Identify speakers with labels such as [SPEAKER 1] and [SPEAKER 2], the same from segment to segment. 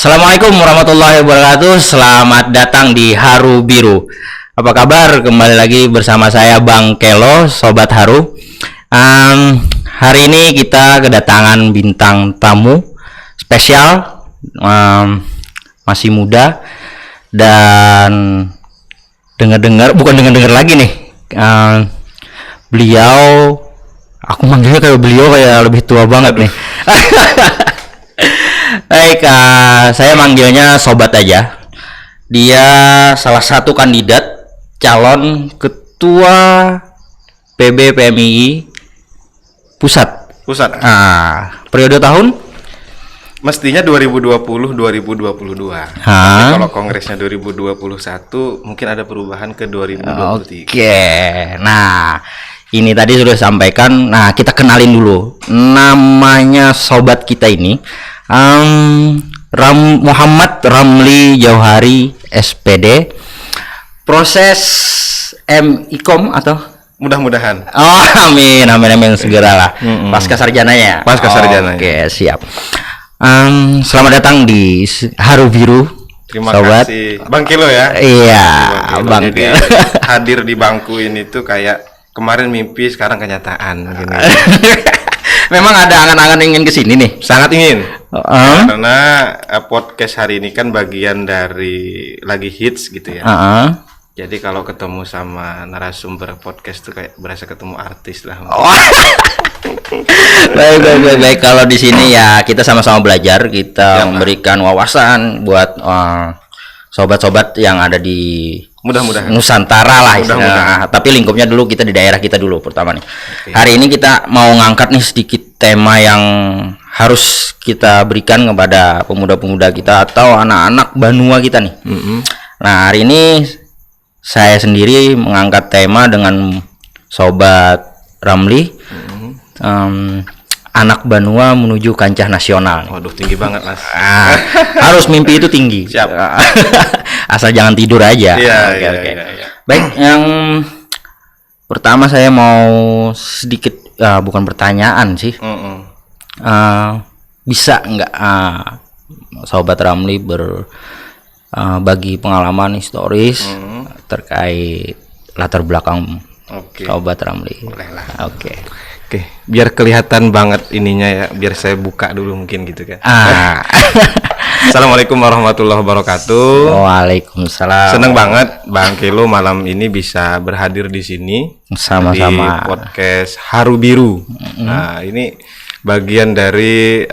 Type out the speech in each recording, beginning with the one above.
[SPEAKER 1] Assalamualaikum warahmatullahi wabarakatuh. Selamat datang di Haru Biru. Apa kabar? Kembali lagi bersama saya Bang Kelo, Sobat Haru. Hari ini kita kedatangan bintang tamu spesial, masih muda dan bukan dengar lagi nih. Beliau, aku manggilnya kayak beliau kayak lebih tua banget nih. Baik, saya manggilnya Sobat aja. Dia salah satu kandidat calon ketua PB PMII pusat. Periode tahun
[SPEAKER 2] mestinya 2020-2022. Tapi kalau kongresnya 2021 mungkin ada perubahan ke 2023.
[SPEAKER 1] Oke. Nah, ini tadi sudah sampaikan. Nah, kita kenalin dulu namanya sobat kita ini. Muhammad Ramli Jauhari SPD, proses MIKOM atau
[SPEAKER 2] mudah-mudahan.
[SPEAKER 1] Oh, amin segeralah. Pasca sarjananya. Oke, siap. Selamat datang di Haru Biru.
[SPEAKER 2] Terima
[SPEAKER 1] sobat.
[SPEAKER 2] kasih Bang Kilo ya.
[SPEAKER 1] Iya, Bang
[SPEAKER 2] Kilo. Hadir di bangku ini tuh kayak kemarin mimpi, sekarang kenyataan gini.
[SPEAKER 1] Memang ada angan-angan ingin kesini nih.
[SPEAKER 2] Sangat ingin. Karena podcast hari ini kan bagian dari lagi hits gitu ya. Jadi kalau ketemu sama narasumber podcast tuh kayak berasa ketemu artis lah.
[SPEAKER 1] Baik. Kalau di sini ya kita sama-sama belajar, kita memberikan wawasan buat sobat-sobat yang ada di
[SPEAKER 2] mudah-mudahan
[SPEAKER 1] Nusantara lah. Tapi lingkupnya dulu kita di daerah kita dulu pertama nih. Hari ini kita mau ngangkat nih sedikit tema yang harus kita berikan kepada pemuda-pemuda kita atau anak-anak Banua kita nih. Nah, hari ini saya sendiri mengangkat tema dengan Sobat Ramli, anak Banua menuju kancah nasional.
[SPEAKER 2] Waduh, tinggi banget Mas.
[SPEAKER 1] Harus mimpi itu tinggi.
[SPEAKER 2] Siap.
[SPEAKER 1] Asal jangan tidur aja.
[SPEAKER 2] Iya.
[SPEAKER 1] Baik, yang pertama saya mau sedikit bukan pertanyaan sih. Bisa nggak Sobat Ramli bagi pengalaman historis terkait latar belakang Sobat Ramli?
[SPEAKER 2] Bolehlah.
[SPEAKER 1] Oke,
[SPEAKER 2] biar kelihatan banget ininya ya, biar saya buka dulu mungkin gitu kan. Assalamualaikum warahmatullahi wabarakatuh.
[SPEAKER 1] Waalaikumsalam.
[SPEAKER 2] Seneng banget Bang Kilo malam ini bisa berhadir di sini
[SPEAKER 1] sama-sama
[SPEAKER 2] di podcast Haru Biru. Nah, ini bagian dari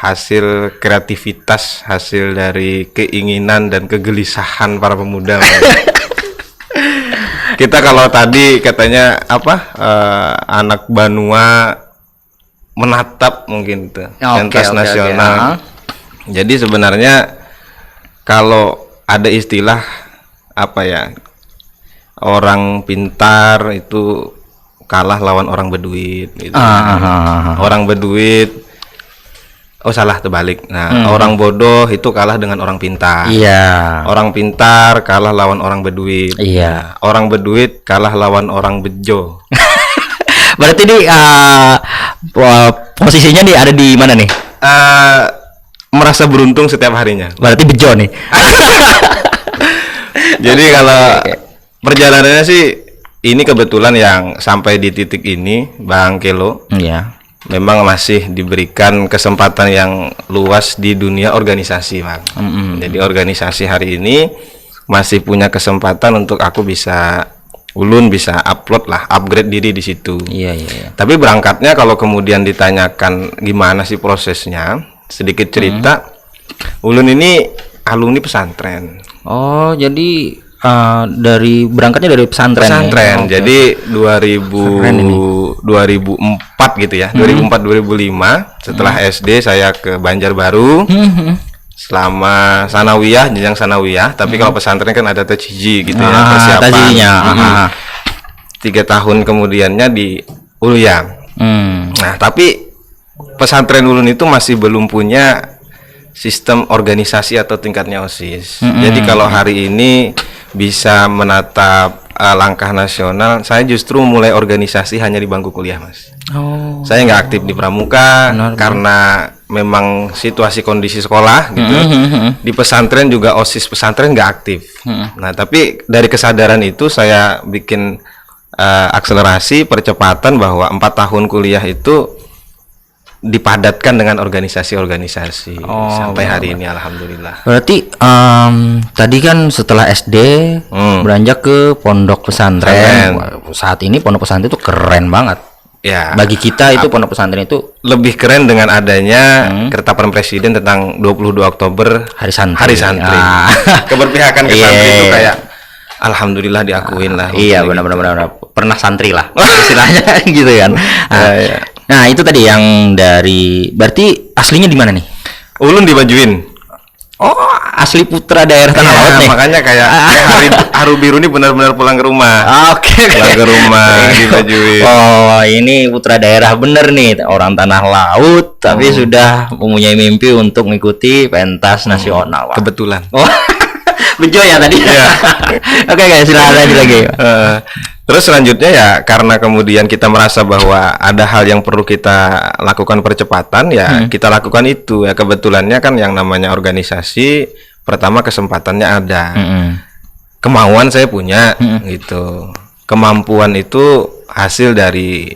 [SPEAKER 2] hasil kreativitas, hasil dari keinginan dan kegelisahan para pemuda. Kita kalau tadi katanya anak Banua menatap mungkin tuh pentas nasional. Jadi sebenarnya kalau ada istilah orang pintar itu kalah lawan orang berduit gitu. Orang berduit terbalik. Nah, orang bodoh itu kalah dengan orang pintar.
[SPEAKER 1] Iya.
[SPEAKER 2] Orang pintar kalah lawan orang berduit.
[SPEAKER 1] Iya.
[SPEAKER 2] Orang berduit kalah lawan orang bejo.
[SPEAKER 1] Berarti di posisinya nih ada di mana nih?
[SPEAKER 2] Merasa beruntung setiap harinya.
[SPEAKER 1] Berarti bejo nih.
[SPEAKER 2] Jadi kalau perjalanannya sih ini kebetulan yang sampai di titik ini Bang Kelo.
[SPEAKER 1] Iya.
[SPEAKER 2] Memang masih diberikan kesempatan yang luas di dunia organisasi, Bang. Jadi organisasi hari ini masih punya kesempatan untuk aku bisa upgrade diri di situ.
[SPEAKER 1] Iya.
[SPEAKER 2] Tapi berangkatnya kalau kemudian ditanyakan gimana sih prosesnya, sedikit cerita. Ulun ini alumni pesantren.
[SPEAKER 1] Oh, jadi berangkatnya dari pesantren.
[SPEAKER 2] Ya? Jadi 2004 gitu ya. 2004-2005 setelah SD saya ke Banjarbaru. Selama sanawiyah, jenjang sanawiyah, tapi kalau pesantren kan ada tajhiji gitu ya, persiapan. 3 tahun kemudiannya di Ulyam. Nah, tapi pesantren Ulun itu masih belum punya sistem organisasi atau tingkatnya OSIS. Jadi kalau hari ini bisa menatap langkah nasional, saya justru mulai organisasi hanya di bangku kuliah, Mas. Saya nggak aktif di pramuka karena memang situasi kondisi sekolah gitu. Di pesantren juga OSIS pesantren nggak aktif. Nah, tapi dari kesadaran itu saya bikin akselerasi percepatan bahwa 4 tahun kuliah itu dipadatkan dengan organisasi-organisasi sampai hari ini alhamdulillah.
[SPEAKER 1] Berarti tadi kan setelah SD beranjak ke pondok pesantren. Saat ini pondok pesantren itu keren banget.
[SPEAKER 2] Ya.
[SPEAKER 1] Bagi kita itu pondok pesantren itu
[SPEAKER 2] lebih keren dengan adanya ketetapan presiden tentang 22 Oktober
[SPEAKER 1] Hari Santri.
[SPEAKER 2] Hari Santri. Keberpihakan ke santri itu kayak alhamdulillah diakuin lah.
[SPEAKER 1] Iya, benar-benar pernah santri lah istilahnya gitu kan. Nah, itu tadi yang dari, berarti aslinya di mana nih?
[SPEAKER 2] Ulun di Bajuin.
[SPEAKER 1] Oh, asli putra daerah Tanah Laut nih.
[SPEAKER 2] Makanya kayak Haru Biru ini benar-benar pulang ke rumah.
[SPEAKER 1] Oke.
[SPEAKER 2] Pulang ke rumah di Bajuin.
[SPEAKER 1] Oh, ini putra daerah bener nih, orang Tanah Laut tapi sudah mempunyai mimpi untuk mengikuti pentas nasional. Wah.
[SPEAKER 2] Kebetulan.
[SPEAKER 1] Oh. Bejo ya tadi.
[SPEAKER 2] Iya.
[SPEAKER 1] Oke guys, silakan lanjut lagi.
[SPEAKER 2] Terus selanjutnya ya karena kemudian kita merasa bahwa ada hal yang perlu kita lakukan percepatan ya kita lakukan itu ya, kebetulannya kan yang namanya organisasi pertama kesempatannya ada. Kemauan saya punya gitu. Kemampuan itu hasil dari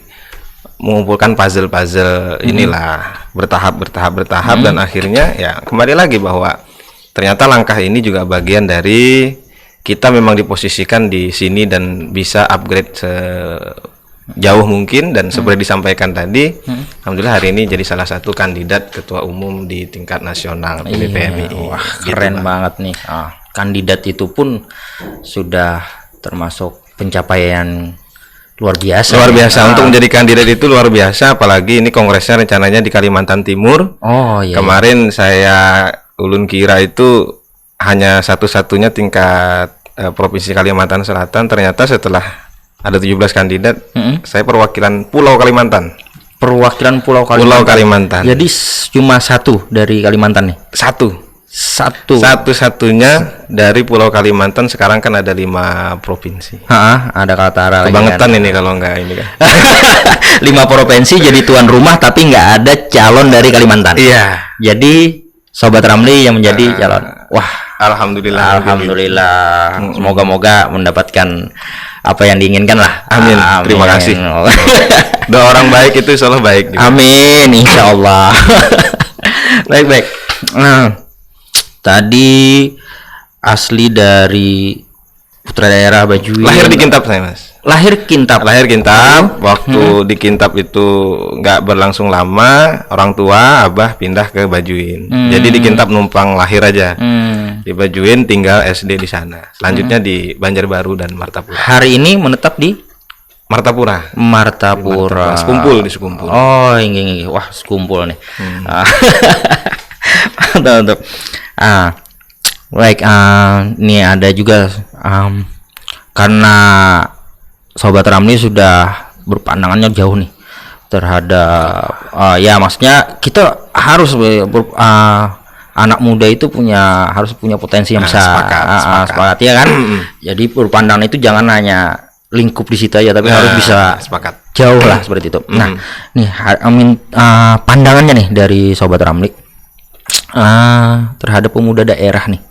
[SPEAKER 2] mengumpulkan puzzle-puzzle inilah bertahap dan akhirnya ya kembali lagi bahwa ternyata langkah ini juga bagian dari kita memang diposisikan di sini dan bisa upgrade sejauh mungkin dan seperti disampaikan tadi, alhamdulillah hari ini jadi salah satu kandidat ketua umum di tingkat nasional PBPMI.
[SPEAKER 1] Wah, keren banget nih. Kandidat itu pun sudah termasuk pencapaian luar biasa.
[SPEAKER 2] Luar biasa untuk menjadi kandidat itu luar biasa, apalagi ini kongresnya rencananya di Kalimantan Timur.
[SPEAKER 1] Oh iya.
[SPEAKER 2] Kemarin saya ulun kira itu hanya satu-satunya tingkat provinsi Kalimantan Selatan, ternyata setelah ada 17 kandidat, saya perwakilan Pulau Kalimantan.
[SPEAKER 1] Perwakilan Pulau
[SPEAKER 2] Kalimantan.
[SPEAKER 1] Jadi cuma satu dari Kalimantan nih.
[SPEAKER 2] Satu-satunya dari Pulau Kalimantan. Sekarang kan ada 5 provinsi.
[SPEAKER 1] Ada Kaltara lagi.
[SPEAKER 2] Kebangetan kan? Ini kalau enggak ini kan.
[SPEAKER 1] 5 provinsi jadi tuan rumah tapi nggak ada calon dari Kalimantan.
[SPEAKER 2] Iya.
[SPEAKER 1] Jadi Sobat Ramli yang menjadi calon. Wah,
[SPEAKER 2] alhamdulillah.
[SPEAKER 1] Semoga-moga mendapatkan apa yang diinginkan lah.
[SPEAKER 2] Amin. Terima kasih. Doa orang baik itu insya Allah baik.
[SPEAKER 1] Amin, insya Allah. Baik. Nah, tadi asli dari putra daerah Bajuin.
[SPEAKER 2] Lahir di Kintab saya, Mas.
[SPEAKER 1] Lahir Kintab.
[SPEAKER 2] Waktu di Kintab itu nggak berlangsung lama, orang tua abah pindah ke Bajuin. Jadi di Kintab numpang lahir aja. Di Bajuin tinggal SD di sana. Selanjutnya di Banjarbaru dan Martapura.
[SPEAKER 1] Hari ini menetap di
[SPEAKER 2] Martapura. Sekumpul di Sekumpul.
[SPEAKER 1] Oh, ini. Wah, Sekumpul nih. Mantap. Baik, ini ada juga karena Sobat Ramli sudah berpandangannya jauh nih terhadap ya maksudnya kita harus anak muda itu harus punya potensi yang besar. Sepakat ya kan. Jadi berpandangan itu jangan hanya lingkup di situ aja tapi harus bisa jauh lah seperti itu. Nah, nih pandangannya nih dari Sobat Ramli terhadap pemuda daerah nih.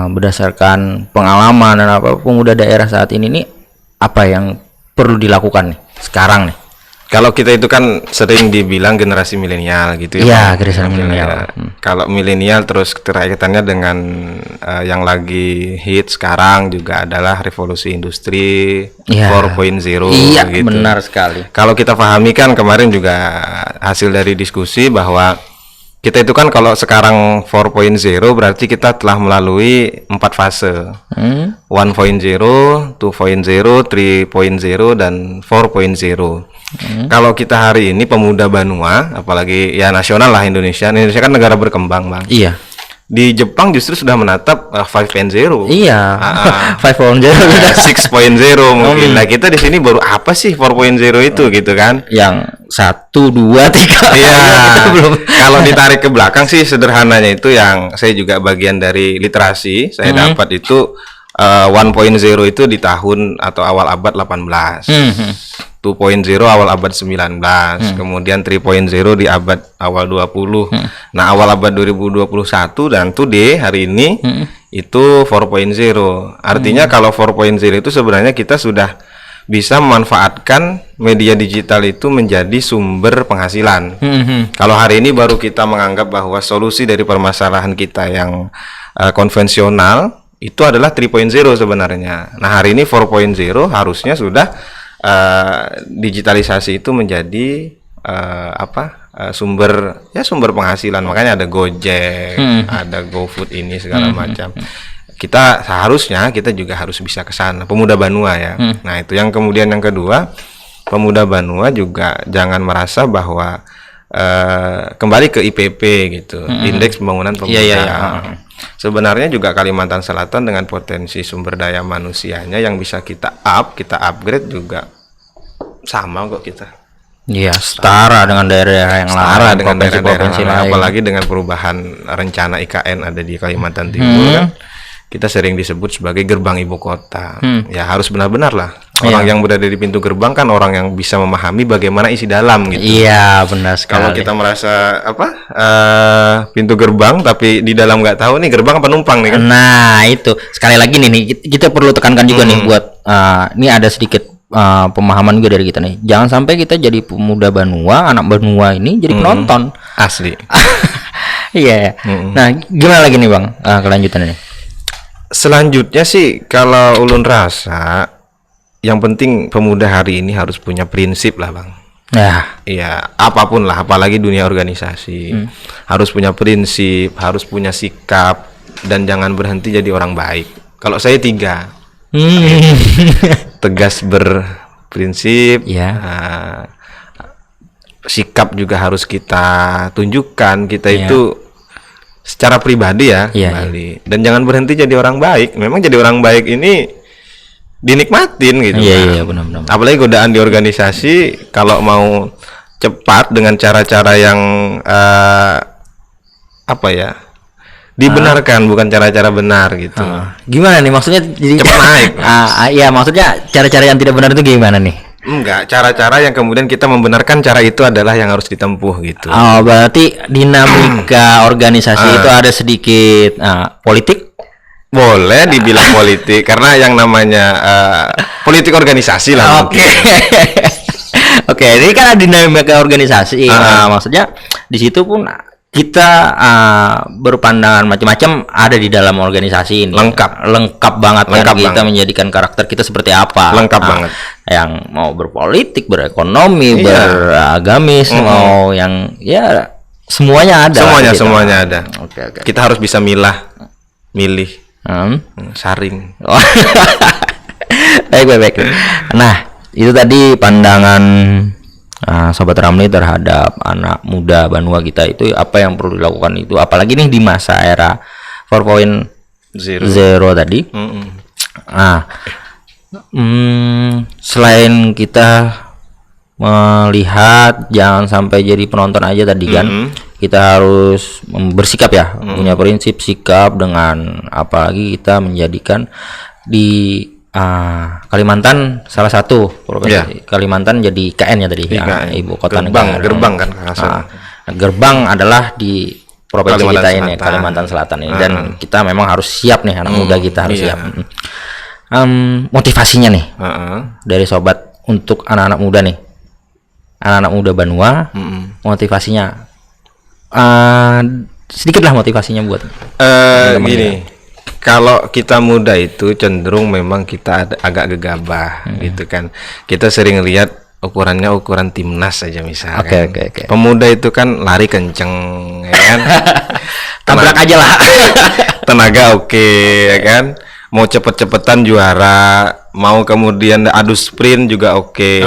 [SPEAKER 1] Berdasarkan pengalaman dan apa pemuda daerah saat ini nih apa yang perlu dilakukan nih sekarang nih?
[SPEAKER 2] Kalau kita itu kan sering dibilang generasi milenial gitu ya.
[SPEAKER 1] Iya, generasi milenial.
[SPEAKER 2] Kalau milenial terus keterkaitannya dengan yang lagi hit sekarang juga adalah revolusi industri 4.0
[SPEAKER 1] Iya,
[SPEAKER 2] gitu.
[SPEAKER 1] Benar sekali.
[SPEAKER 2] Kalau kita pahami kan kemarin juga hasil dari diskusi bahwa kita itu kan kalau sekarang 4.0 berarti kita telah melalui 4 fase. 1.0, 2.0, 3.0 dan 4.0. Kalau kita hari ini pemuda Banua, apalagi ya nasional lah Indonesia kan negara berkembang, Bang.
[SPEAKER 1] Iya.
[SPEAKER 2] Di Jepang justru sudah menatap 5.0.
[SPEAKER 1] Iya. 5.0
[SPEAKER 2] 6.0 mungkin. Nah, kita di sini baru apa sih 4.0 itu gitu kan?
[SPEAKER 1] Yang 1, 2, 3.
[SPEAKER 2] Iya. Kalau ditarik ke belakang sih sederhananya itu yang saya juga bagian dari literasi, saya dapat itu 1.0 itu di tahun atau awal abad 18. 2.0 awal abad 19, kemudian 3.0 di abad awal 20. Nah, awal abad 2021 dan today hari ini itu 4.0. Artinya kalau 4.0 itu sebenarnya kita sudah bisa memanfaatkan media digital itu menjadi sumber penghasilan. Kalau hari ini baru kita menganggap bahwa solusi dari permasalahan kita yang konvensional itu adalah 3.0 sebenarnya. Nah, hari ini 4.0 harusnya sudah digitalisasi itu menjadi sumber penghasilan. Makanya ada Gojek, ada GoFood ini segala macam. Kita juga harus bisa ke sana. Pemuda Banua ya. Nah, itu yang kemudian yang kedua, Pemuda Banua juga jangan merasa bahwa kembali ke IPP gitu, Indeks Pembangunan Pemuda. Sebenarnya juga Kalimantan Selatan dengan potensi sumber daya manusianya yang bisa kita upgrade juga sama kok kita.
[SPEAKER 1] Iya, setara dengan daerah yang lain.
[SPEAKER 2] Setara dengan daerah-daerah lain, apalagi dengan perubahan rencana IKN ada di Kalimantan Timur kan. Kita sering disebut sebagai gerbang ibu kota. Ya harus benar-benar lah. Orang yang berada di pintu gerbang kan orang yang bisa memahami bagaimana isi dalam gitu.
[SPEAKER 1] Iya, benar sekali.
[SPEAKER 2] Kalau kita merasa pintu gerbang tapi di dalam nggak tahu nih gerbang penumpang nih kan.
[SPEAKER 1] Nah, itu. Sekali lagi nih kita perlu tekankan juga nih buat ini ada sedikit pemahaman juga dari kita nih. Jangan sampai kita jadi pemuda Banua, anak Banua ini jadi penonton.
[SPEAKER 2] Asli.
[SPEAKER 1] Iya. Nah, gimana lagi nih Bang kelanjutannya nih?
[SPEAKER 2] Selanjutnya sih kalau ulun rasa yang penting pemuda hari ini harus punya prinsip lah Bang. Iya, apapun lah, apalagi dunia organisasi. Harus punya prinsip, harus punya sikap, dan jangan berhenti jadi orang baik. Kalau saya 3. Tegas berprinsip, sikap juga harus kita tunjukkan kita itu secara pribadi kembali. Dan jangan berhenti jadi orang baik. Memang jadi orang baik ini dinikmatin gitu.
[SPEAKER 1] Benar-benar.
[SPEAKER 2] Apalagi godaan di organisasi kalau mau cepat dengan cara-cara yang dibenarkan, bukan cara-cara benar gitu.
[SPEAKER 1] Gimana nih maksudnya jadi
[SPEAKER 2] cepat naik?
[SPEAKER 1] Iya, maksudnya cara-cara yang tidak benar itu gimana nih?
[SPEAKER 2] Enggak, cara-cara yang kemudian kita membenarkan cara itu adalah yang harus ditempuh gitu.
[SPEAKER 1] Oh, berarti dinamika organisasi itu ada sedikit politik?
[SPEAKER 2] Boleh dibilang politik karena yang namanya politik organisasi lah.
[SPEAKER 1] Oke. Oke, ini kan ada dinamika organisasi. Maksudnya di situ pun kita berpandangan macam-macam ada di dalam organisasi ini. Lengkap banget kan kita menjadikan karakter kita seperti apa.
[SPEAKER 2] Lengkap banget.
[SPEAKER 1] Yang mau berpolitik, berekonomi, beragamis, mau yang semuanya ada.
[SPEAKER 2] Semuanya ada. Oke. Kita harus bisa milih, saring.
[SPEAKER 1] Baik. Nah, itu tadi pandangan Sobat Ramli terhadap anak muda Banua kita itu apa yang perlu dilakukan itu, apalagi nih di masa era 4.0 tadi. Selain kita melihat jangan sampai jadi penonton aja tadi kan, kita harus bersikap punya prinsip, sikap, dengan apalagi kita menjadikan di Kalimantan salah satu provinsi Kalimantan jadi KN ya tadi, ibu kota negara.
[SPEAKER 2] Gerbang kan.
[SPEAKER 1] Gerbang adalah di provinsi kita ini, Kalimantan Selatan ini, dan kita memang harus siap nih, anak muda kita harus siap. Motivasinya nih dari sobat untuk anak-anak muda nih, anak-anak muda Banua, motivasinya sedikitlah motivasinya buat
[SPEAKER 2] gini. Kalau kita muda itu cenderung memang kita agak gegabah gitu kan. Kita sering lihat ukurannya ukuran timnas saja misalnya.
[SPEAKER 1] Oke.
[SPEAKER 2] Pemuda itu kan lari kenceng ya kan.
[SPEAKER 1] Tabrak aja lah.
[SPEAKER 2] Tenaga oke ya kan. Mau cepet-cepetan juara, mau kemudian adu sprint juga oke.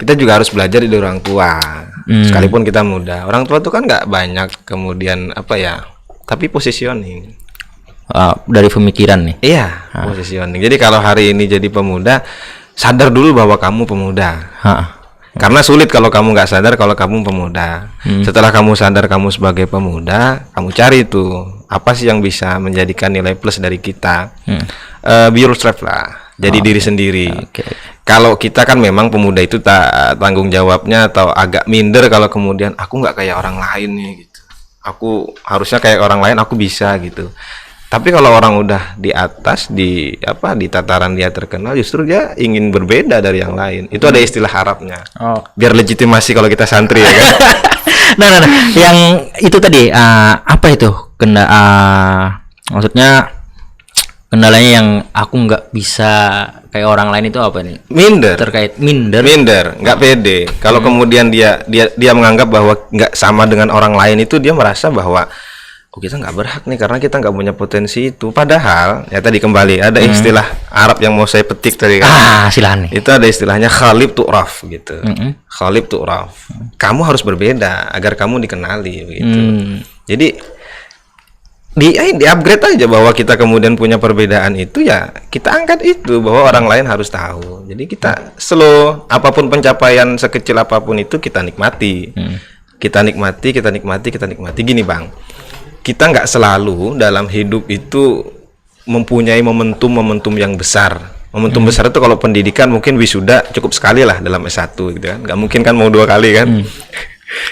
[SPEAKER 2] Kita juga harus belajar dari orang tua. Sekalipun kita muda. Orang tua itu kan nggak banyak kemudian tapi positioning.
[SPEAKER 1] Dari pemikiran nih.
[SPEAKER 2] Positioning. Jadi kalau hari ini jadi pemuda, sadar dulu bahwa kamu pemuda. Karena sulit kalau kamu nggak sadar kalau kamu pemuda. Setelah kamu sadar kamu sebagai pemuda, kamu cari tuh apa sih yang bisa menjadikan nilai plus dari kita. Be yourself lah. Jadi diri sendiri. kalau kita kan memang pemuda itu tanggung jawabnya atau agak minder kalau kemudian aku nggak kayak orang lain nih gitu. Aku harusnya kayak orang lain, aku bisa gitu. Tapi kalau orang udah di atas di tataran dia terkenal, justru dia ingin berbeda dari yang lain. Itu ada istilah Arabnya.
[SPEAKER 1] Oh.
[SPEAKER 2] Biar legitimasi kalau kita santri ya kan.
[SPEAKER 1] Nah, yang itu tadi apa itu maksudnya kendalanya yang aku nggak bisa kayak orang lain itu apa nih?
[SPEAKER 2] Minder.
[SPEAKER 1] Terkait minder,
[SPEAKER 2] nggak pede. Kalau kemudian dia menganggap bahwa nggak sama dengan orang lain, itu dia merasa bahwa kita nggak berhak nih karena kita nggak punya potensi itu. Padahal ya tadi kembali ada istilah Arab yang mau saya petik tadi kan.
[SPEAKER 1] Silakan nih.
[SPEAKER 2] Itu ada istilahnya khalib tu'raf gitu. Khalib tu'raf. Kamu harus berbeda agar kamu dikenali begitu. Jadi di upgrade aja bahwa kita kemudian punya perbedaan itu, ya kita angkat itu bahwa orang lain harus tahu. Jadi kita slow, apapun pencapaian sekecil apapun itu kita nikmati. Kita nikmati. Gini Bang, kita nggak selalu dalam hidup itu mempunyai momentum yang besar. Momentum besar itu kalau pendidikan mungkin wisuda cukup sekali lah dalam S1 gitu kan. Nggak mungkin kan mau 2 kali kan.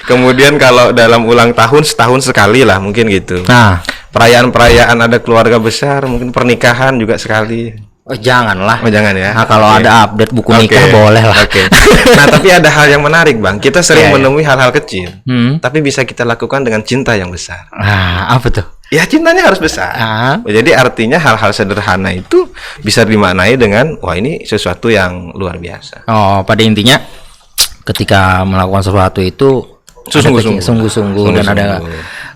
[SPEAKER 2] Kemudian kalau dalam ulang tahun setahun sekali lah mungkin gitu. Nah, perayaan ada keluarga besar, mungkin pernikahan juga sekali.
[SPEAKER 1] Oh janganlah.
[SPEAKER 2] Oh jangan ya.
[SPEAKER 1] Nah, kalau ada update buku nikah boleh lah.
[SPEAKER 2] Nah tapi ada hal yang menarik Bang. Kita sering menemui hal-hal kecil, tapi bisa kita lakukan dengan cinta yang besar.
[SPEAKER 1] Apa tuh?
[SPEAKER 2] Ya cintanya harus besar. Jadi artinya hal-hal sederhana itu bisa dimaknai dengan wah ini sesuatu yang luar biasa.
[SPEAKER 1] Oh pada intinya ketika melakukan sesuatu itu sungguh-sungguh dan ada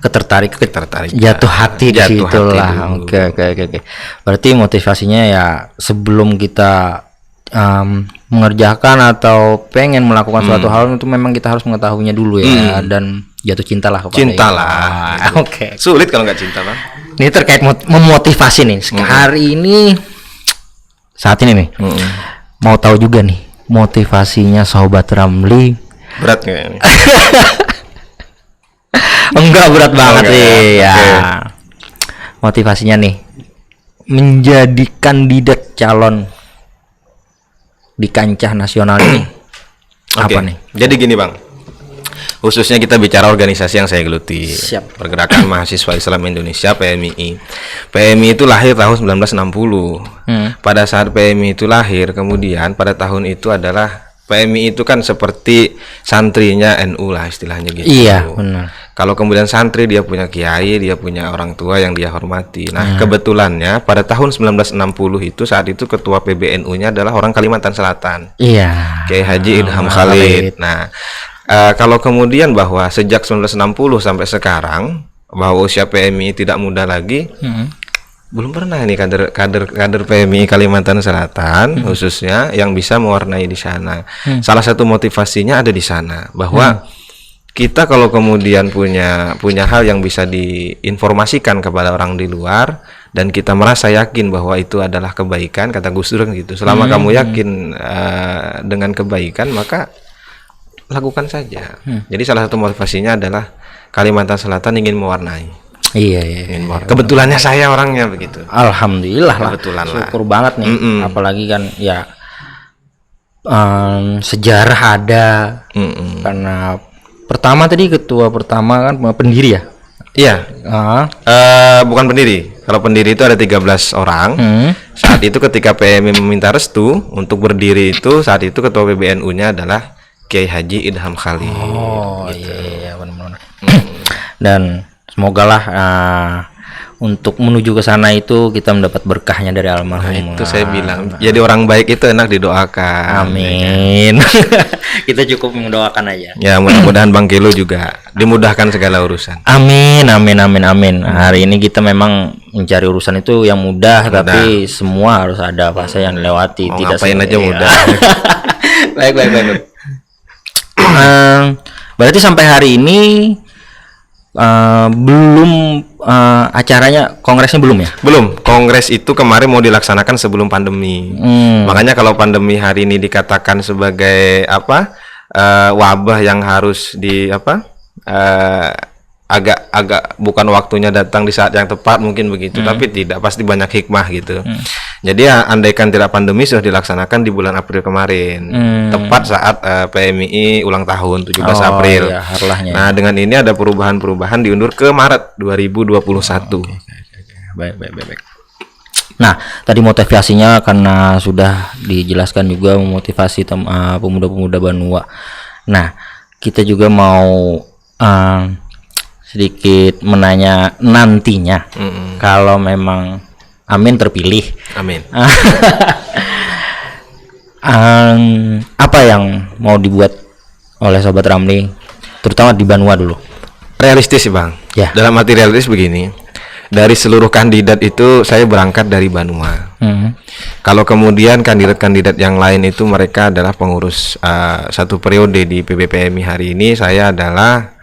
[SPEAKER 1] ketertarik jatuh hati di situ lah. Oke. Berarti motivasinya ya sebelum kita mengerjakan atau pengen melakukan suatu hal itu memang kita harus mengetahuinya dulu ya, dan jatuh cinta lah kepada
[SPEAKER 2] Oke. Sulit kalau nggak cinta Bang.
[SPEAKER 1] Ini terkait memotivasi nih. Hari ini saat ini nih mau tahu juga nih motivasinya Sobat Ramli.
[SPEAKER 2] Berat nggak ini?
[SPEAKER 1] Enggak berat banget sih ya. Motivasinya nih menjadi kandidat calon di kancah nasional ini apa nih?
[SPEAKER 2] Jadi gini Bang, khususnya kita bicara organisasi yang saya geluti.
[SPEAKER 1] Siap.
[SPEAKER 2] Pergerakan Mahasiswa Islam Indonesia PMII. PMII itu lahir tahun 1960. Pada saat PMII itu lahir, kemudian pada tahun itu adalah PMI itu kan seperti santrinya NU lah istilahnya gitu.
[SPEAKER 1] Iya, benar.
[SPEAKER 2] Kalau kemudian santri dia punya kiai, dia punya orang tua yang dia hormati. Nah, kebetulannya pada tahun 1960 itu saat itu ketua PBNU-nya adalah orang Kalimantan Selatan.
[SPEAKER 1] Iya.
[SPEAKER 2] Kiai Haji Idham Khalid. Nah, kalau kemudian bahwa sejak 1960 sampai sekarang bahwa usia PMI tidak muda lagi, belum pernah nih kader PMI Kalimantan Selatan khususnya yang bisa mewarnai di sana. Salah satu motivasinya ada di sana bahwa kita kalau kemudian punya hal yang bisa diinformasikan kepada orang di luar dan kita merasa yakin bahwa itu adalah kebaikan, kata Gus Dur gitu. Selama kamu yakin dengan kebaikan maka lakukan saja. Jadi salah satu motivasinya adalah Kalimantan Selatan ingin mewarnai.
[SPEAKER 1] Iya.
[SPEAKER 2] Kebetulannya saya orangnya begitu.
[SPEAKER 1] Alhamdulillah lah.
[SPEAKER 2] Kebetulan
[SPEAKER 1] syukur banget nih. Apalagi kan ya sejarah ada. Karena pertama tadi ketua pertama kan pendiri ya.
[SPEAKER 2] Iya. Bukan pendiri. Kalau pendiri itu ada 13 orang. Saat itu ketika PMI meminta restu untuk berdiri itu, saat itu ketua PBNU-nya adalah Kiai Haji Idham Khalid.
[SPEAKER 1] Oh gitu. Iya benar-benar. Dan semoga lah untuk menuju ke sana itu kita mendapat berkahnya dari almarhum.
[SPEAKER 2] Itu saya bilang, jadi orang baik itu enak didoakan.
[SPEAKER 1] Amin. Kita cukup mendoakan aja.
[SPEAKER 2] Ya mudah-mudahan Bang Kelo juga dimudahkan segala urusan.
[SPEAKER 1] Amin. Hari ini kita memang mencari urusan itu yang mudah. Tapi semua harus ada fase yang dilewati.
[SPEAKER 2] Tidak ngapain aja mudah.
[SPEAKER 1] Baik. Berarti sampai hari ini belum acaranya, kongresnya belum ya?
[SPEAKER 2] Belum. Kongres itu kemarin mau dilaksanakan sebelum pandemi. Makanya kalau pandemi hari ini dikatakan sebagai wabah yang harus agak bukan waktunya datang di saat yang tepat mungkin begitu, tapi tidak, pasti banyak hikmah gitu. Jadi ya, andaikan tidak pandemi sudah dilaksanakan di bulan April kemarin, tepat saat PMII ulang tahun 17 April.
[SPEAKER 1] Iya, harlahnya.
[SPEAKER 2] Nah, dengan ini ada perubahan-perubahan diundur ke Maret 2021.
[SPEAKER 1] Baik. Nah, tadi motivasinya karena sudah dijelaskan juga memotivasi pemuda-pemuda Banua. Nah, kita juga mau sedikit menanya nantinya kalau memang Amin terpilih.
[SPEAKER 2] Amin.
[SPEAKER 1] Apa yang mau dibuat oleh Sobat Ramli, terutama di Banua dulu?
[SPEAKER 2] Realistis sih Bang.
[SPEAKER 1] Ya.
[SPEAKER 2] Dalam arti realistis begini. Dari seluruh kandidat itu saya berangkat dari Banua. Kalau kemudian kandidat-kandidat yang lain itu mereka adalah pengurus satu periode di PBPMI hari ini, saya adalah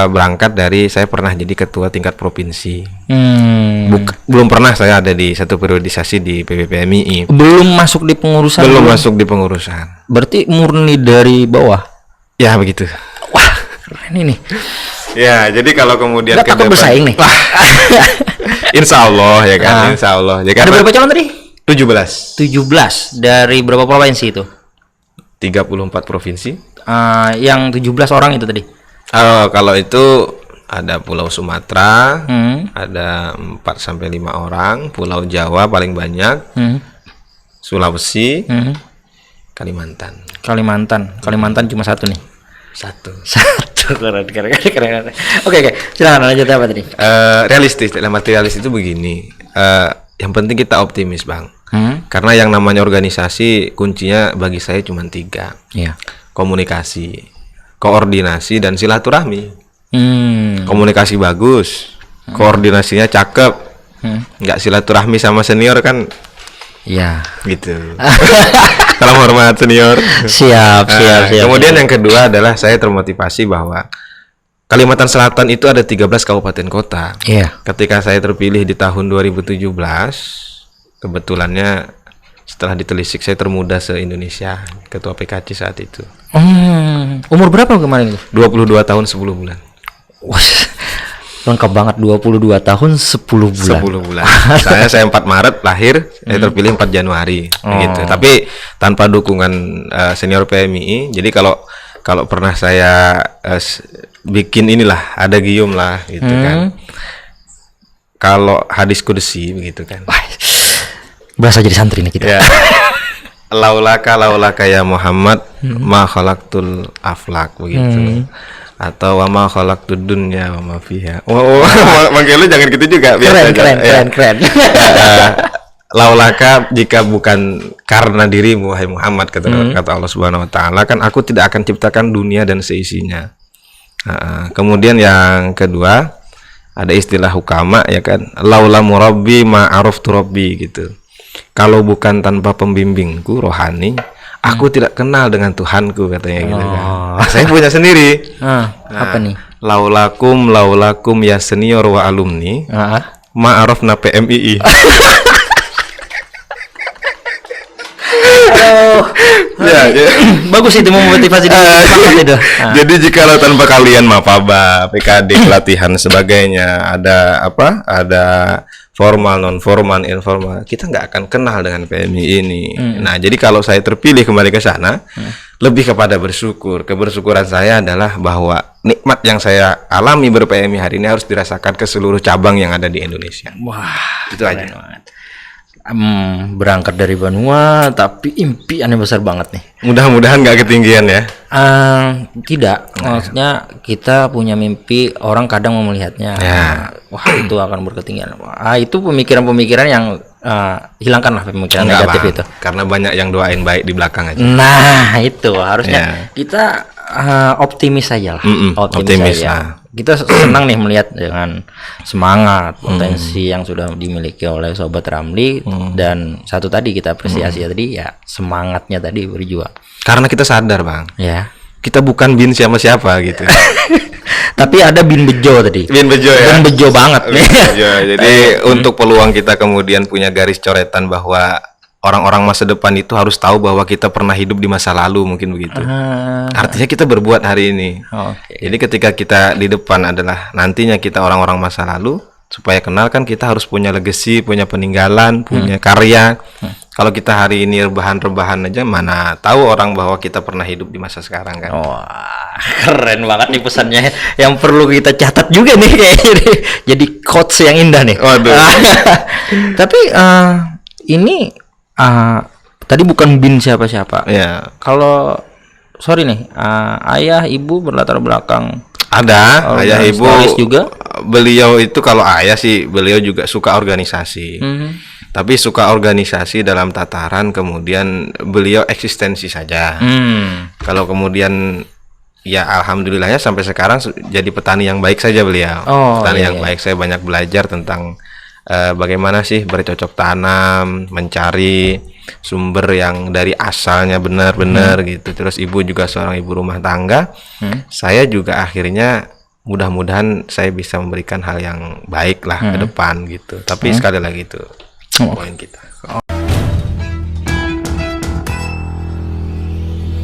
[SPEAKER 2] berangkat dari saya pernah jadi ketua tingkat provinsi. Belum pernah saya ada di satu periodisasi di PBPMI.
[SPEAKER 1] Belum masuk di pengurusan.
[SPEAKER 2] Belum masuk di pengurusan.
[SPEAKER 1] Berarti murni dari bawah.
[SPEAKER 2] Ya begitu.
[SPEAKER 1] Wah, keren ini.
[SPEAKER 2] Ya, jadi kalau kemudian
[SPEAKER 1] Nggak takut bersaing nih.
[SPEAKER 2] Insya Allah ya kan, Insya Allah. Ya,
[SPEAKER 1] ada berapa calon tadi?
[SPEAKER 2] 17
[SPEAKER 1] dari berapa provinsi itu?
[SPEAKER 2] 34 provinsi.
[SPEAKER 1] Yang 17 orang itu tadi.
[SPEAKER 2] Kalau itu ada Pulau Sumatera, ada 4 sampai 5 orang, Pulau Jawa paling banyak, Sulawesi,
[SPEAKER 1] Kalimantan cuma satu nih.
[SPEAKER 2] Satu.
[SPEAKER 1] Keren. Oke, silakan lanjut apa tadi?
[SPEAKER 2] Realistis, dalam arti realistis itu begini. Yang penting kita optimis Bang. Karena yang namanya organisasi kuncinya bagi saya cuma 3.
[SPEAKER 1] Iya.
[SPEAKER 2] Komunikasi, koordinasi, dan silaturahmi. Komunikasi bagus, koordinasinya cakep, nggak silaturahmi sama senior kan?
[SPEAKER 1] Ya.
[SPEAKER 2] Gitu. Salam hormat senior.
[SPEAKER 1] Siap.
[SPEAKER 2] Kemudian yang kedua adalah saya termotivasi bahwa Kalimantan Selatan itu ada 13 kabupaten kota.
[SPEAKER 1] Iya.
[SPEAKER 2] Ketika saya terpilih di tahun 2017, kebetulannya setelah ditelisik saya termuda se-Indonesia, ketua PKC saat itu.
[SPEAKER 1] Umur berapa kemarin itu?
[SPEAKER 2] 22 tahun 10 bulan.
[SPEAKER 1] Wah, lengkap banget, 22 tahun 10 bulan.
[SPEAKER 2] 10 bulan. saya 4 Maret lahir, saya terpilih 4 Januari gitu. Tapi tanpa dukungan senior PMII. Jadi kalau pernah saya bikin inilah, ada gium lah gitu kan. Kalau hadis kudusi begitu kan.
[SPEAKER 1] Wah, berasa jadi santri nih kita.
[SPEAKER 2] Ya. laulaka ya Muhammad ma khalaqtul aflak begitu. Atau wa ma khalaqtud dunya wa ma fiha. Manggil lu jangan gitu juga, biasa aja.
[SPEAKER 1] Keren.
[SPEAKER 2] Laulaka, jika bukan karena dirimu wahai Muhammad, kata Allah Subhanahu wa taala, kan aku tidak akan ciptakan dunia dan seisinya. Kemudian yang kedua, ada istilah hukama ya kan, laula murabbi ma araftu rabbi gitu. Kalau bukan tanpa pembimbingku rohani, aku tidak kenal dengan Tuhanku, katanya gitu kan. Saya punya sendiri.
[SPEAKER 1] Apa nih?
[SPEAKER 2] Laulakum ya senior wa alumni. Ma'arafna PMII. Ya.
[SPEAKER 1] Bagus itu memotivasi diri itu.
[SPEAKER 2] Jadi jikalau tanpa kalian mapaba, PKD, pelatihan sebagainya, ada formal, non formal, informal, kita nggak akan kenal dengan PMI ini. Nah, jadi kalau saya terpilih kembali ke sana, lebih kepada bersyukur. Kebersyukuran saya adalah bahwa nikmat yang saya alami ber-PMI hari ini harus dirasakan ke seluruh cabang yang ada di Indonesia.
[SPEAKER 1] Wah,
[SPEAKER 2] itu aja.
[SPEAKER 1] Berangkat dari Banua, tapi impiannya besar banget nih.
[SPEAKER 2] Mudah-mudahan nggak ketinggian ya.
[SPEAKER 1] Tidak, maksudnya kita punya mimpi, orang kadang mau melihatnya. Wah, itu akan berketinggian. Itu pemikiran-pemikiran yang hilangkanlah pemikiran negatif itu.
[SPEAKER 2] Karena banyak yang doain baik di belakang aja.
[SPEAKER 1] Nah, itu harusnya kita optimis saja lah. Optimis saja. Kita senang nih melihat dengan semangat, potensi yang sudah dimiliki oleh Sobat Ramli, dan satu tadi kita apresiasi tadi ya semangatnya tadi berjuang.
[SPEAKER 2] Karena kita sadar Bang,
[SPEAKER 1] ya
[SPEAKER 2] kita bukan bin siapa-siapa gitu.
[SPEAKER 1] Tapi ada bin bejo tadi.
[SPEAKER 2] Bin bejo ya.
[SPEAKER 1] Bin bejo banget nih.
[SPEAKER 2] Jadi untuk peluang kita kemudian punya garis coretan bahwa orang-orang masa depan itu harus tahu bahwa kita pernah hidup di masa lalu, mungkin begitu. Artinya kita berbuat hari ini. Jadi ketika kita di depan adalah nantinya kita orang-orang masa lalu, supaya kenal kan kita harus punya legacy, punya peninggalan, punya karya. Kalau kita hari ini rebahan-rebahan aja, mana tahu orang bahwa kita pernah hidup di masa sekarang kan.
[SPEAKER 1] Wah, keren banget nih pesannya yang perlu kita catat juga nih kayaknya nih. Jadi quotes yang indah nih.
[SPEAKER 2] Waduh.
[SPEAKER 1] Tapi ini tadi bukan bin siapa-siapa.
[SPEAKER 2] Ya.
[SPEAKER 1] Kalau sorry nih, ayah ibu berlatar belakang
[SPEAKER 2] Ada ayah ibu
[SPEAKER 1] organisalis juga.
[SPEAKER 2] Beliau itu kalau ayah sih beliau juga suka organisasi. Tapi suka organisasi dalam tataran kemudian beliau eksistensi saja. Kalau kemudian ya alhamdulillahnya sampai sekarang jadi petani yang baik saja beliau. Petani yang baik, saya banyak belajar tentang bagaimana sih bercocok tanam, mencari sumber yang dari asalnya benar-benar gitu. Terus ibu juga seorang ibu rumah tangga. Saya juga akhirnya mudah-mudahan saya bisa memberikan hal yang baik lah ke depan gitu. Tapi sekali lagi itu poin kita.